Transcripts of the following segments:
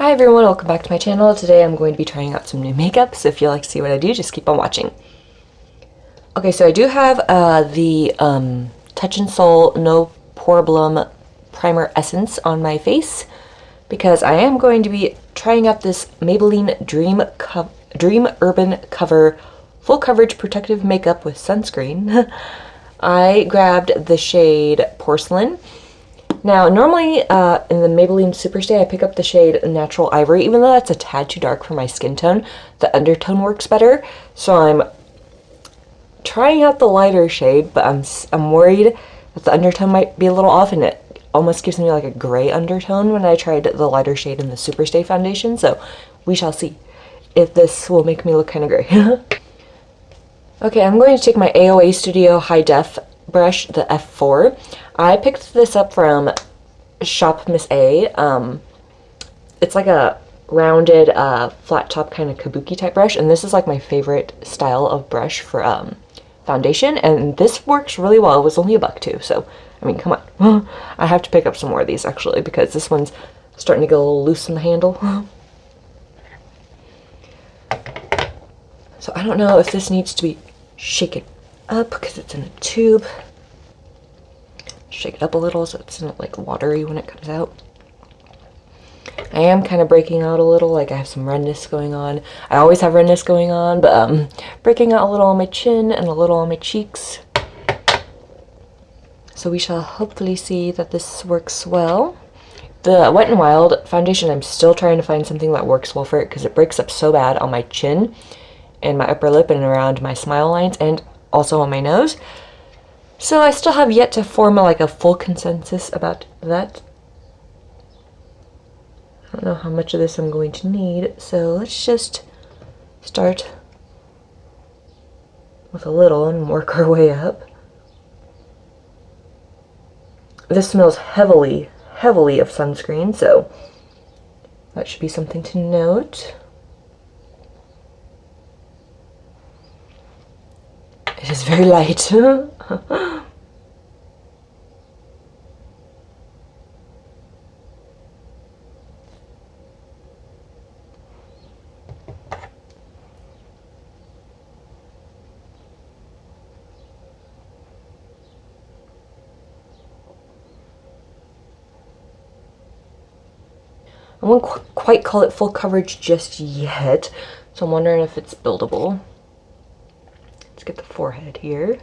Hi everyone, welcome back to my channel. Today I'm going to be trying out some new makeup, so if you like to see what I do, just keep on watching. Okay, so I do have the Touch in Sol No Problem Primer Essence on my face because I am going to be trying out this Maybelline Dream Urban Cover Full Coverage Protective Makeup with Sunscreen. I grabbed the shade Porcelain. Now, normally in the Maybelline Superstay, I pick up the shade Natural Ivory. Even though that's a tad too dark for my skin tone, the undertone works better. So I'm trying out the lighter shade, but I'm worried that the undertone might be a little off, and it almost gives me like a gray undertone when I tried the lighter shade in the Superstay foundation. So we shall see if this will make me look kind of gray. Okay, I'm going to take my AOA Studio High Def brush, the F4. I picked this up from Shop Miss A. It's like a rounded, flat top kind of kabuki type brush, and this is like my favorite style of brush for foundation, and this works really well. It was only $1 too, so I mean, come on. I have to pick up some more of these actually because this one's starting to get a little loose in the handle. So I don't know if this needs to be shaken up because it's in a tube. Shake it up a little so it's not like watery when it comes out. I am kind of breaking out a little, like I have some redness going on. I always have redness going on, but breaking out a little on my chin and a little on my cheeks. So we shall hopefully see that this works well. The Wet n Wild foundation, I'm still trying to find something that works well for it because it breaks up so bad on my chin and my upper lip and around my smile lines and also on my nose. So I still have yet to form a full consensus about that. I don't know how much of this I'm going to need, so let's just start with a little and work our way up. This smells heavily of sunscreen, so that should be something to note. It is very light. I won't quite call it full coverage just yet, so I'm wondering if it's buildable. Let's get the forehead here.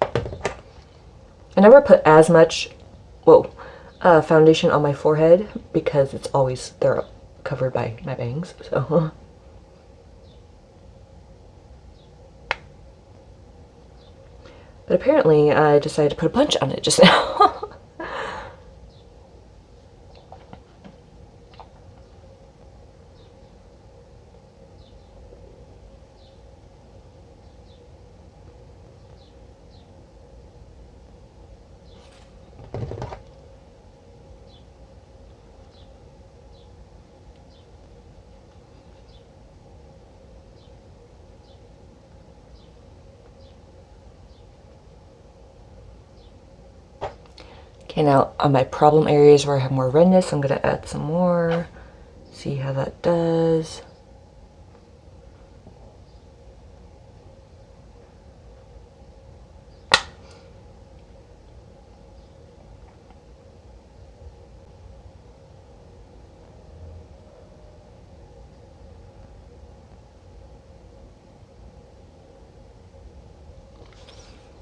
I never put as much, foundation on my forehead because it's always, they're covered by my bangs, so. But apparently I decided to put a bunch on it just now. Okay, now on my problem areas where I have more redness, I'm going to add some more, see how that does.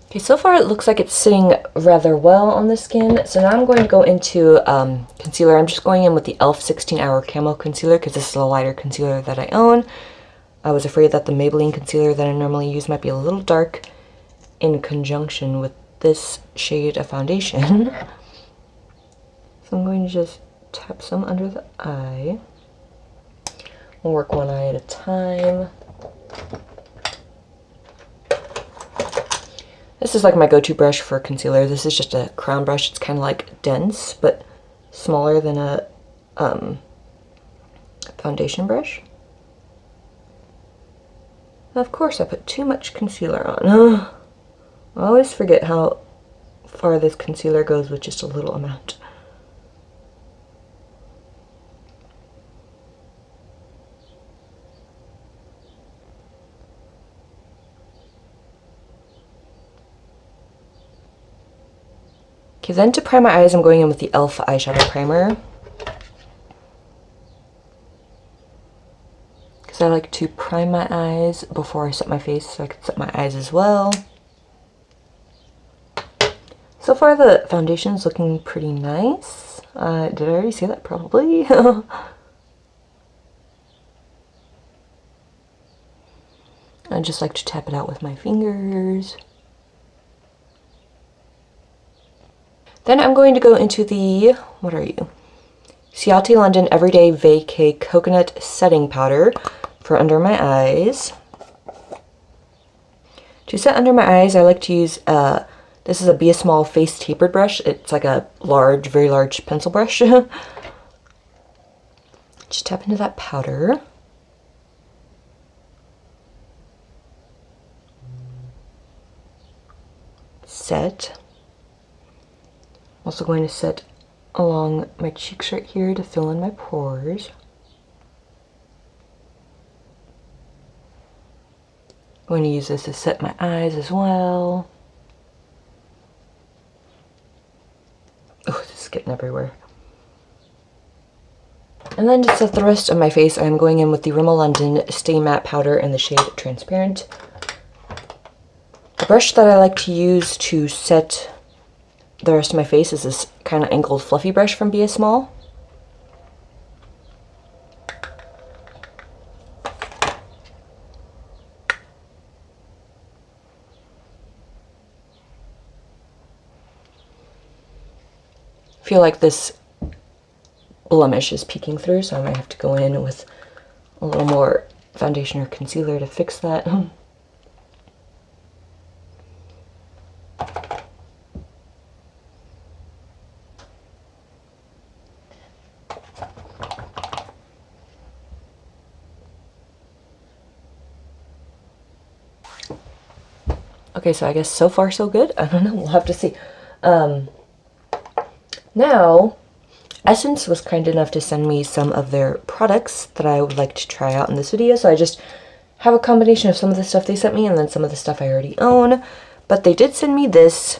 Okay, so far it looks like it's sitting rather well on the skin. So now I'm going to go into concealer. I'm just going in with the e.l.f. 16-Hour Camo Concealer because this is a lighter concealer that I own. I was afraid that the Maybelline concealer that I normally use might be a little dark in conjunction with this shade of foundation. So I'm going to just tap some under the eye. We'll work one eye at a time. This is like my go-to brush for concealer. This is just a crown brush. It's kind of like dense, but smaller than a foundation brush. Of course, I put too much concealer on. I always forget how far this concealer goes with just a little amount. Okay, then to prime my eyes, I'm going in with the e.l.f. eyeshadow primer. Because I like to prime my eyes before I set my face, so I can set my eyes as well. So far the foundation's looking pretty nice. Did I already say that? Probably. I just like to tap it out with my fingers. Then I'm going to go into the, what are you? Ciate London Everyday Vacay Coconut Setting Powder for under my eyes. To set under my eyes, I like to use, this is a Be a Small Face Tapered Brush. It's like a large, very large pencil brush. Just tap into that powder. Set. I'm also going to set along my cheeks right here to fill in my pores. I'm going to use this to set my eyes as well. Oh, this is getting everywhere. And then to set the rest of my face, I'm going in with the Rimmel London Stay Matte Powder in the shade Transparent. The brush that I like to use to set the rest of my face is this kind of angled fluffy brush from Be a Small. I feel like this blemish is peeking through, so I might have to go in with a little more foundation or concealer to fix that. Okay, so I guess so far so good. I don't know, we'll have to see. Now, Essence was kind enough to send me some of their products that I would like to try out in this video, so I just have a combination of some of the stuff they sent me and then some of the stuff I already own. But they did send me this.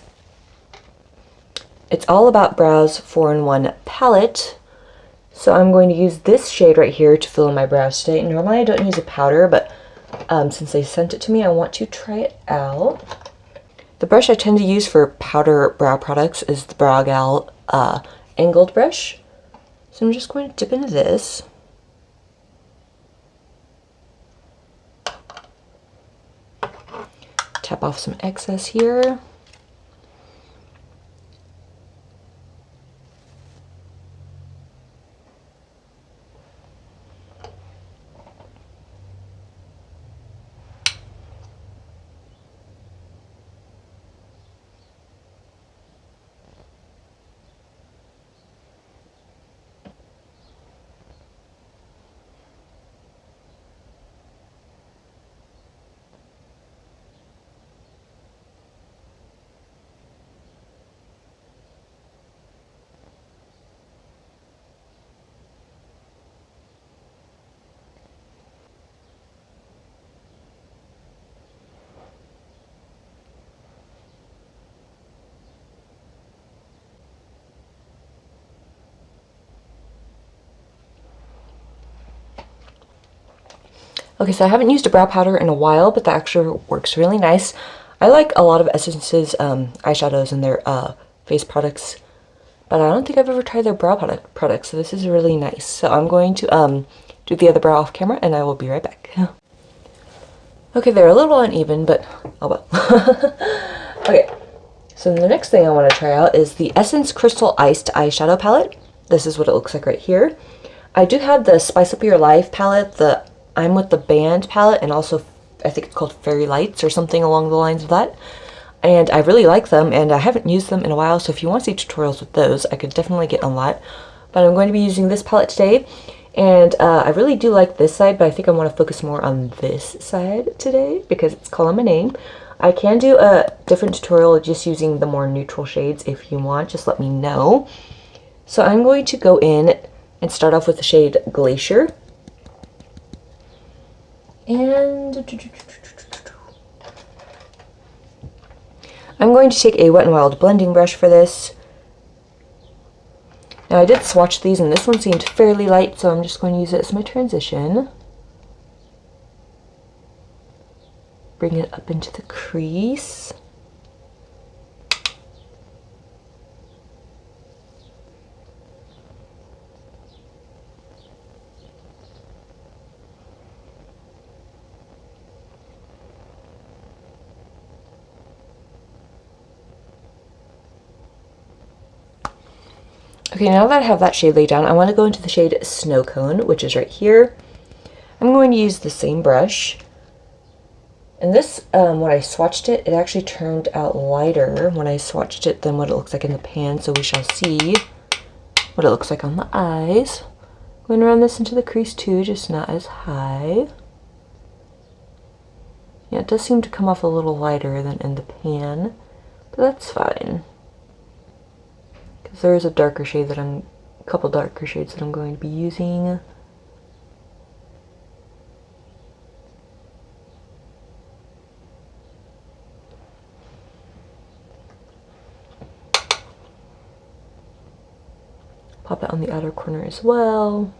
It's All About Brows 4-in-1 palette. So I'm going to use this shade right here to fill in my brows today. Normally I don't use a powder, but since they sent it to me, I want to try it out. The brush I tend to use for powder brow products is the Brow Gal angled brush. So I'm just going to dip into this. Tap off some excess here. Okay, so I haven't used a brow powder in a while, but that actually works really nice. I like a lot of Essence's eyeshadows and their face products, but I don't think I've ever tried their brow products, so this is really nice. So I'm going to do the other brow off camera, and I will be right back. Okay, they're a little uneven, but oh well. Okay, so the next thing I want to try out is the Essence Crystal Iced Eyeshadow Palette. This is what it looks like right here. I do have the Spice Up Your Life palette, the I'm With the Band palette, and also I think it's called Fairy Lights or something along the lines of that. And I really like them, and I haven't used them in a while, so if you want to see tutorials with those, I could definitely get on that. But I'm going to be using this palette today, and I really do like this side, but I think I want to focus more on this side today because it's calling my name. I can do a different tutorial just using the more neutral shades if you want, just let me know. So I'm going to go in and start off with the shade Glacier. And I'm going to take a Wet n Wild blending brush for this Now I did swatch these and this one seemed fairly light, so I'm just going to use it as my transition. Bring it up into the crease. Okay, now that I have that shade laid down, I want to go into the shade Snow Cone, which is right here. I'm going to use the same brush. And this, when I swatched it, it actually turned out lighter when I swatched it than what it looks like in the pan, so we shall see what it looks like on the eyes. I'm going to run this into the crease too, just not as high. Yeah, it does seem to come off a little lighter than in the pan, but that's fine. Because there is a darker shade that a couple darker shades that I'm going to be using. Pop it on the outer corner as well.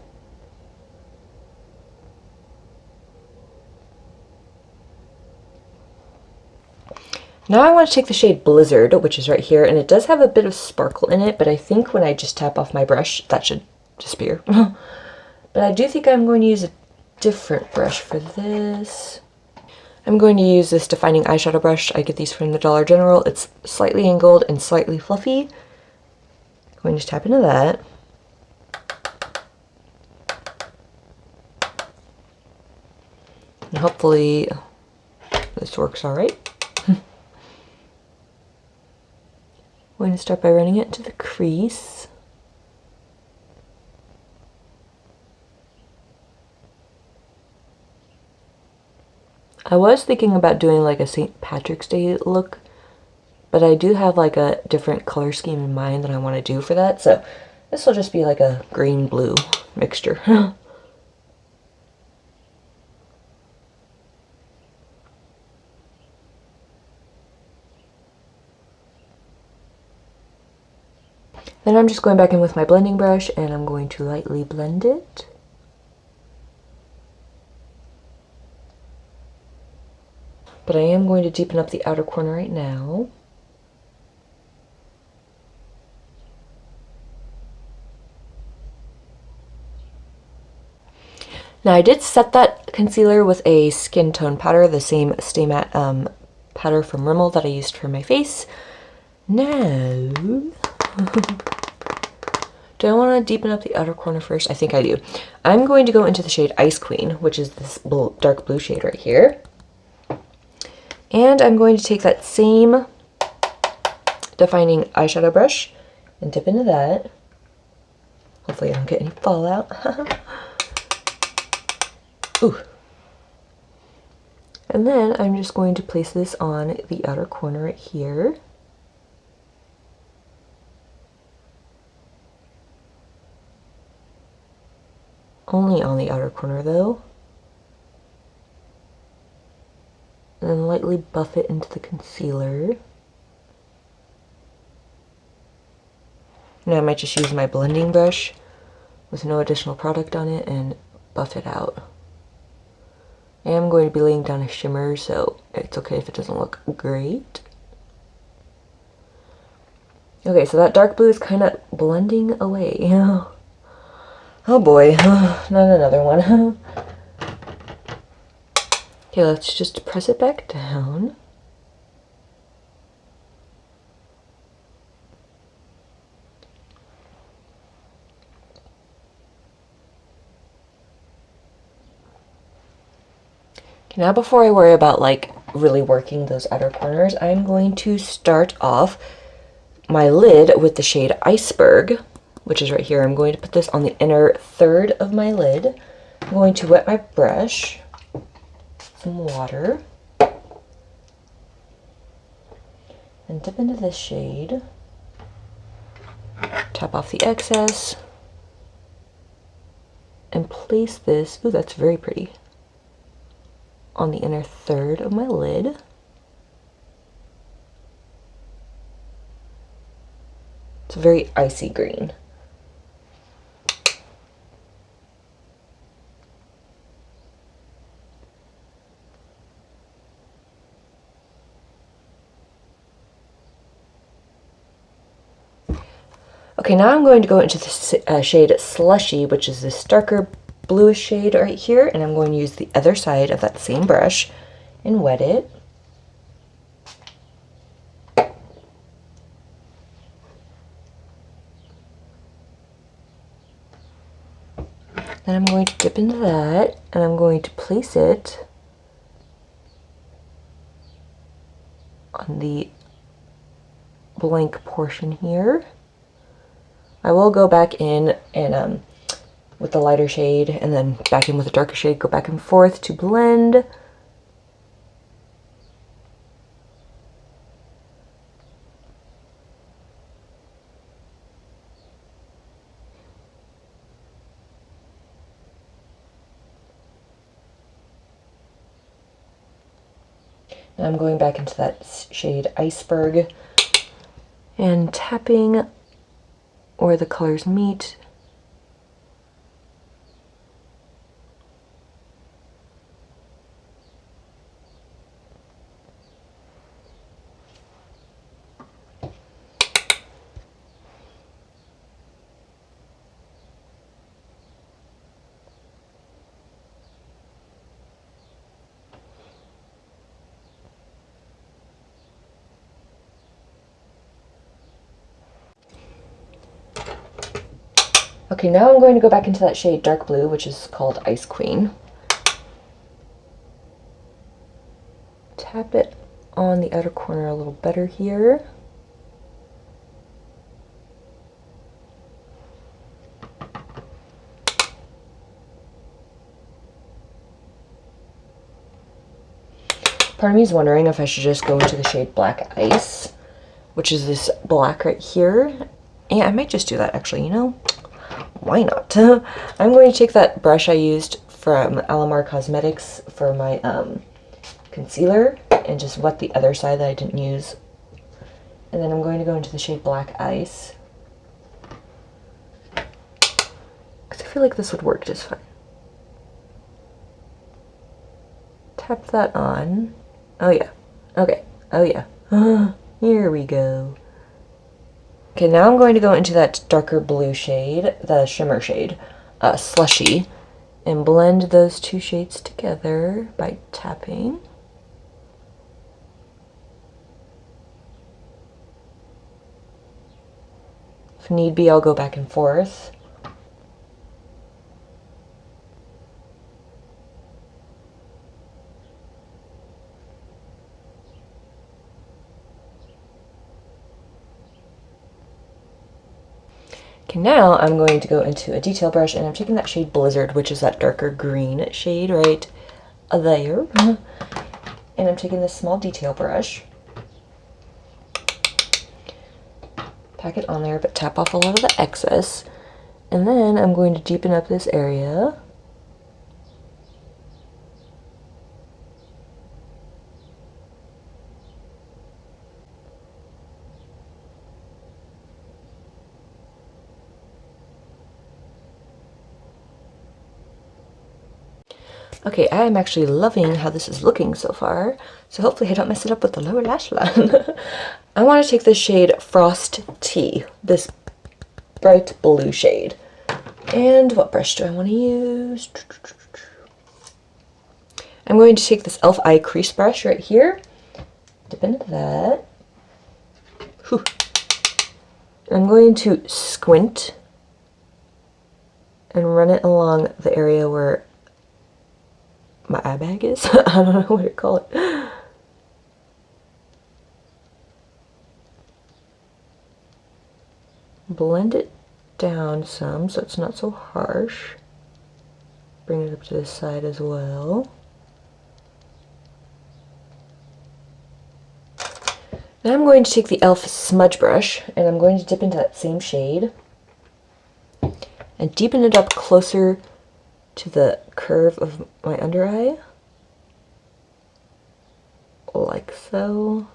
Now I want to take the shade Blizzard, which is right here, and it does have a bit of sparkle in it, but I think when I just tap off my brush, that should disappear. But I do think I'm going to use a different brush for this. I'm going to use this defining eyeshadow brush. I get these from the Dollar General. It's slightly angled and slightly fluffy. I'm going to tap into that. And hopefully this works all right. I'm going to start by running it into the crease. I was thinking about doing like a St. Patrick's Day look, but I do have like a different color scheme in mind that I want to do for that, so this will just be like a green-blue mixture. Then I'm just going back in with my blending brush and I'm going to lightly blend it. But I am going to deepen up the outer corner right now. Now I did set that concealer with a skin tone powder, the same Stay Matte powder from Rimmel that I used for my face. Now, do I want to deepen up the outer corner first? I think I do. I'm going to go into the shade Ice Queen, which is this dark blue shade right here. And I'm going to take that same defining eyeshadow brush and dip into that. Hopefully I don't get any fallout. Ooh. And then I'm just going to place this on the outer corner right here. Only on the outer corner though. And then lightly buff it into the concealer. Now I might just use my blending brush with no additional product on it and buff it out. I am going to be laying down a shimmer, so it's okay if it doesn't look great. Okay, so that dark blue is kind of blending away. Oh boy, not another one. Okay, let's just press it back down. Okay, now before I worry about like really working those outer corners, I'm going to start off my lid with the shade Iceberg, which is right here. I'm going to put this on the inner third of my lid. I'm going to wet my brush, some water, and dip into this shade. Tap off the excess and place this, ooh, that's very pretty, on the inner third of my lid. It's a very icy green. Okay, now I'm going to go into the shade Slushy, which is this darker bluish shade right here, and I'm going to use the other side of that same brush and wet it. Then I'm going to dip into that, and I'm going to place it on the blank portion here. I will go back in and with the lighter shade and then back in with the darker shade, go back and forth to blend. And I'm going back into that shade Iceberg and tapping where the colors meet. Okay, now I'm going to go back into that shade Dark Blue, which is called Ice Queen. Tap it on the outer corner a little better here. Part of me is wondering if I should just go into the shade Black Ice, which is this black right here. Yeah, I might just do that actually, you know? Why not? I'm going to take that brush I used from Alamar Cosmetics for my concealer and just wet the other side that I didn't use. And then I'm going to go into the shade Black Ice, because I feel like this would work just fine. Tap that on. Oh yeah. Okay. Oh yeah. Here we go. Okay, now I'm going to go into that darker blue shade, the shimmer shade, Slushy, and blend those two shades together by tapping. If need be, I'll go back and forth. Okay, now I'm going to go into a detail brush, and I'm taking that shade Blizzard, which is that darker green shade right there. And I'm taking this small detail brush, pack it on there, but tap off a lot of the excess. And then I'm going to deepen up this area. Okay, I am actually loving how this is looking so far, so hopefully I don't mess it up with the lower lash line. I want to take this shade Frost Tea, this bright blue shade. And what brush do I want to use? I'm going to take this e.l.f. eye crease brush right here, dip into that. Whew. I'm going to squint and run it along the area where my eye bag is. I don't know what to call it. Blend it down some so it's not so harsh. Bring it up to this side as well. Now I'm going to take the e.l.f. smudge brush, and I'm going to dip into that same shade and deepen it up closer to the curve of my under eye, like so.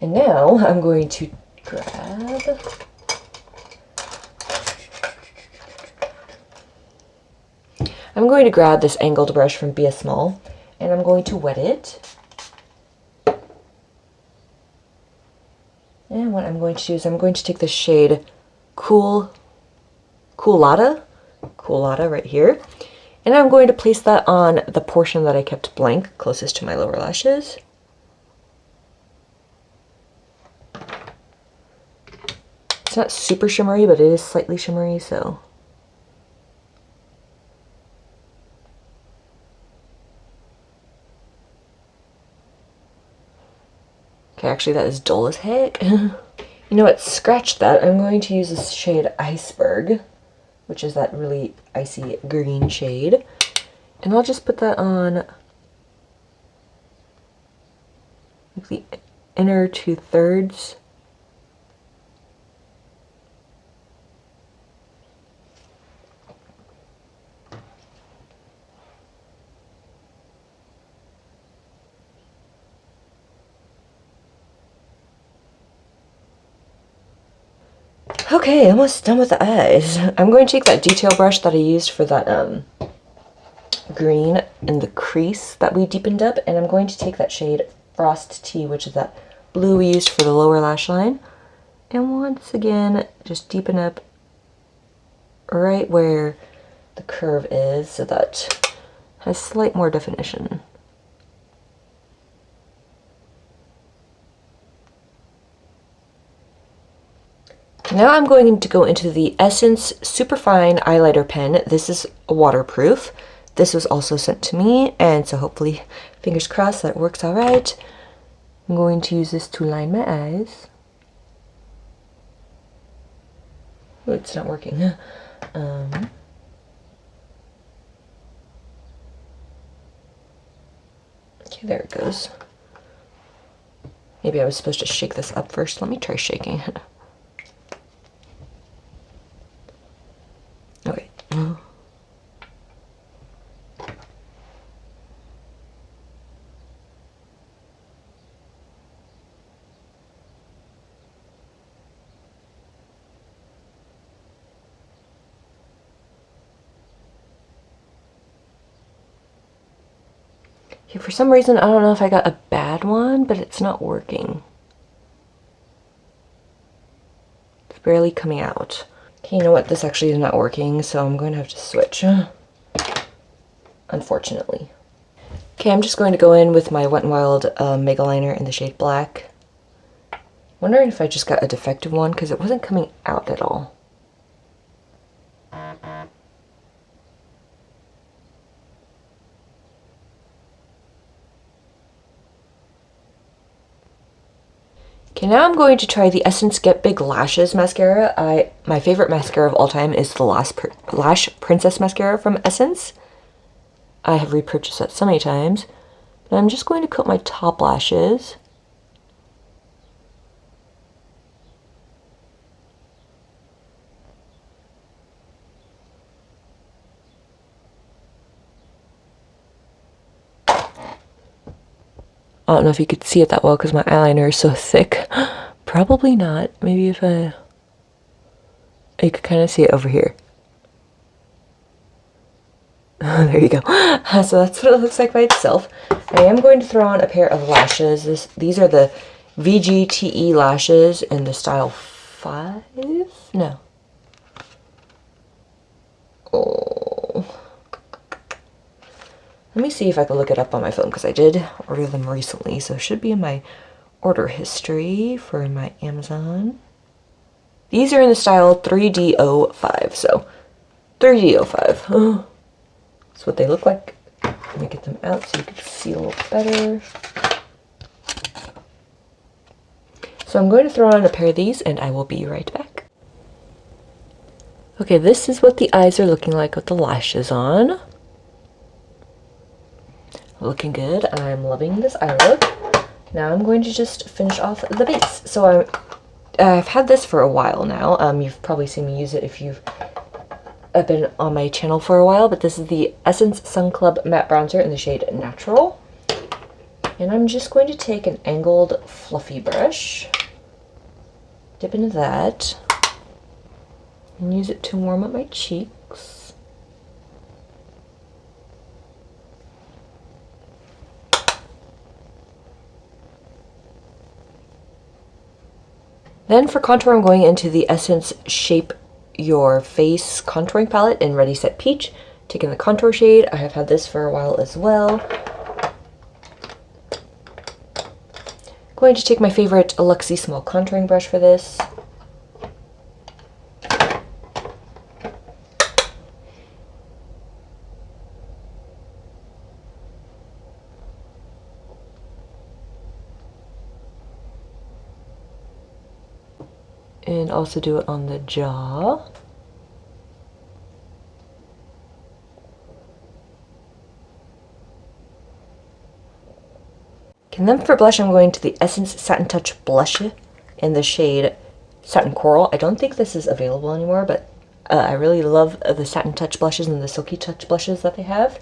And now I'm going to grab I'm going to grab this angled brush from BS Small, and I'm going to wet it. And what I'm going to do is I'm going to take the shade Coolata right here, and I'm going to place that on the portion that I kept blank closest to my lower lashes. It's not super shimmery, but it is slightly shimmery, so. Okay, actually that is dull as heck. You know what, scratch that. I'm going to use this shade Iceberg, which is that really icy green shade. And I'll just put that on the inner 2/3. Okay, almost done with the eyes. I'm going to take that detail brush that I used for that green in the crease that we deepened up, and I'm going to take that shade Frost Tea, which is that blue we used for the lower lash line, and once again just deepen up right where the curve is so that has slight more definition. Now I'm going to go into the Essence Superfine Eyeliner Pen. This is waterproof. This was also sent to me, and so hopefully, fingers crossed, that it works all right. I'm going to use this to line my eyes. Oh, it's not working. Okay, there it goes. Maybe I was supposed to shake this up first. Let me try shaking it. Okay. Okay, for some reason, I don't know if I got a bad one, but it's not working. It's barely coming out. Okay, you know what? This actually is not working, so I'm going to have to switch. Unfortunately. Okay, I'm just going to go in with my Wet n Wild Mega Liner in the shade Black. Wondering if I just got a defective one, because it wasn't coming out at all. Okay, now I'm going to try the Essence Get Big Lashes mascara. My favorite mascara of all time is the Lash Princess mascara from Essence. I have repurchased that so many times. But I'm just going to coat my top lashes. I don't know if you could see it that well because my eyeliner is so thick. Probably not. Maybe if you could kind of see it over here. There you go. So that's what it looks like by itself. I am going to throw on a pair of lashes. These are the VGTE lashes in the style 5? No. Oh. Let me see if I can look it up on my phone, because I did order them recently, so it should be in my order history for my Amazon. These are in the style 3D05, so 3D05. Oh, that's what they look like. Let me get them out so you can see a little better. So I'm going to throw on a pair of these, and I will be right back. Okay, this is what the eyes are looking like with the lashes on. Looking good. I'm loving this eye look. Now I'm going to just finish off the base. So I've had this for a while now. You've probably seen me use it if you've been on my channel for a while, but this is the Essence Sun Club Matte Bronzer in the shade Natural. And I'm just going to take an angled fluffy brush, dip into that, and use it to warm up my cheeks. Then for contour, I'm going into the Essence Shape Your Face contouring palette in Ready Set Peach. Taking the contour shade. I have had this for a while as well. Going to take my favorite Luxie small contouring brush for this. And also do it on the jaw. And then for blush, I'm going to the Essence Satin Touch blush in the shade Satin Coral. I don't think this is available anymore, but I really love the Satin Touch blushes and the Silky Touch blushes that they have.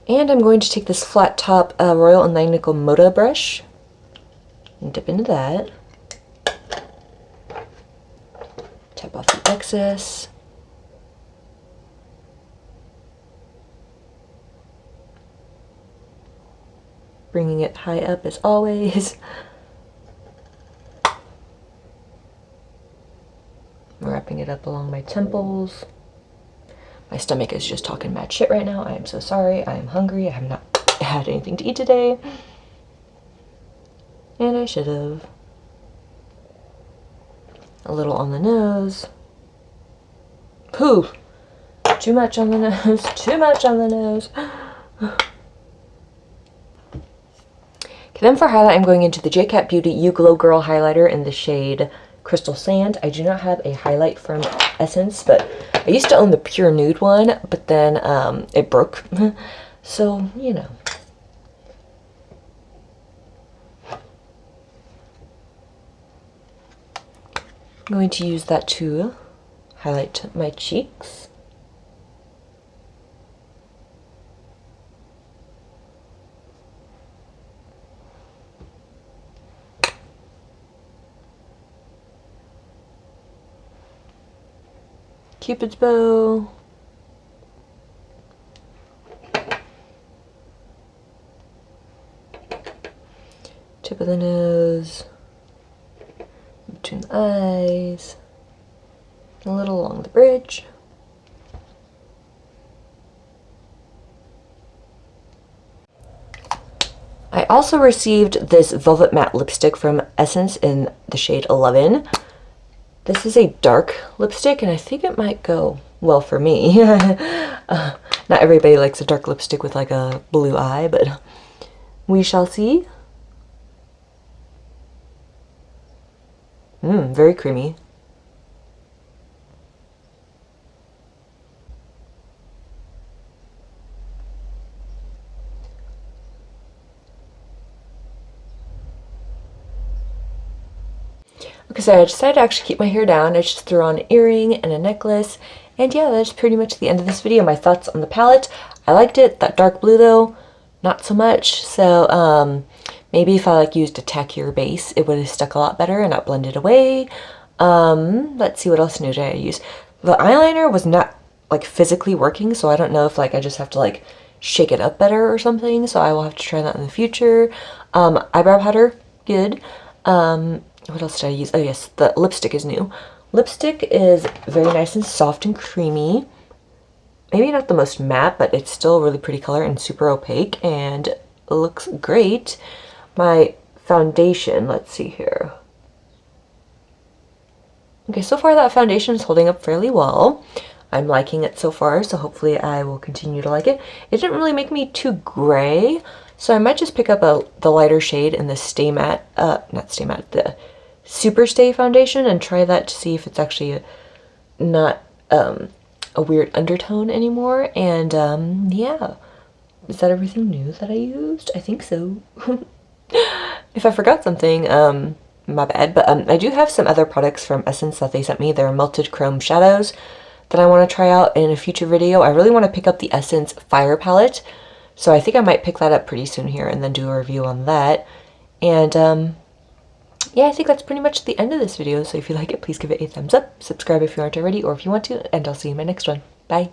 And I'm going to take this flat top Royal and Langnickel Moda brush and dip into that. Tap off the excess. Bringing it high up as always. Wrapping it up along my temples. My stomach is just talking mad shit right now. I am so sorry. I am hungry. I have not had anything to eat today. And I should have. A little on the nose. Poof! Too much on the nose. Too much on the nose. Okay, then for highlight, I'm going into the JCat Beauty You Glow Girl highlighter in the shade Crystal Sand. I do not have a highlight from Essence, but I used to own the Pure Nude one, but then it broke. So, you know. I'm going to use that to highlight my cheeks. Cupid's bow. Tip of the nose. Between the eyes. A little along the bridge. I also received this Velvet Matte lipstick from Essence in the shade 11. This is a dark lipstick, and I think it might go well for me. Not everybody likes a dark lipstick with like a blue eye, but we shall see. Very creamy. Okay, so I decided to actually keep my hair down. I just threw on an earring and a necklace. And yeah, that's pretty much the end of this video. My thoughts on the palette. I liked it. That dark blue though, not so much. So maybe if I like used a tackier base, it would have stuck a lot better and not blended away. Let's see, what else new did I use? The eyeliner was not like physically working, so I don't know if like I just have to like shake it up better or something. So I will have to try that in the future. Eyebrow powder, good. What else did I use? Oh yes, the lipstick is new. Lipstick is very nice and soft and creamy. Maybe not the most matte, but it's still a really pretty color and super opaque and looks great. My foundation, let's see here. Okay, so far that foundation is holding up fairly well. I'm liking it so far, so hopefully I will continue to like it. It didn't really make me too gray, so I might just pick up the lighter shade in the Stay Matte, not Stay Matte, the Super Stay foundation and try that to see if it's actually not a weird undertone anymore. And yeah, is that everything new that I used? I think so. If I forgot something, my bad. But I do have some other products from Essence that they sent me. They're melted chrome shadows that I want to try out in a future video. I really want to pick up the Essence Fire palette, so I think I might pick that up pretty soon here and then do a review on that. And yeah, I think that's pretty much the end of this video. So if you like it, please give it a thumbs up, subscribe if you aren't already, or if you want to, and I'll see you in my next one. Bye.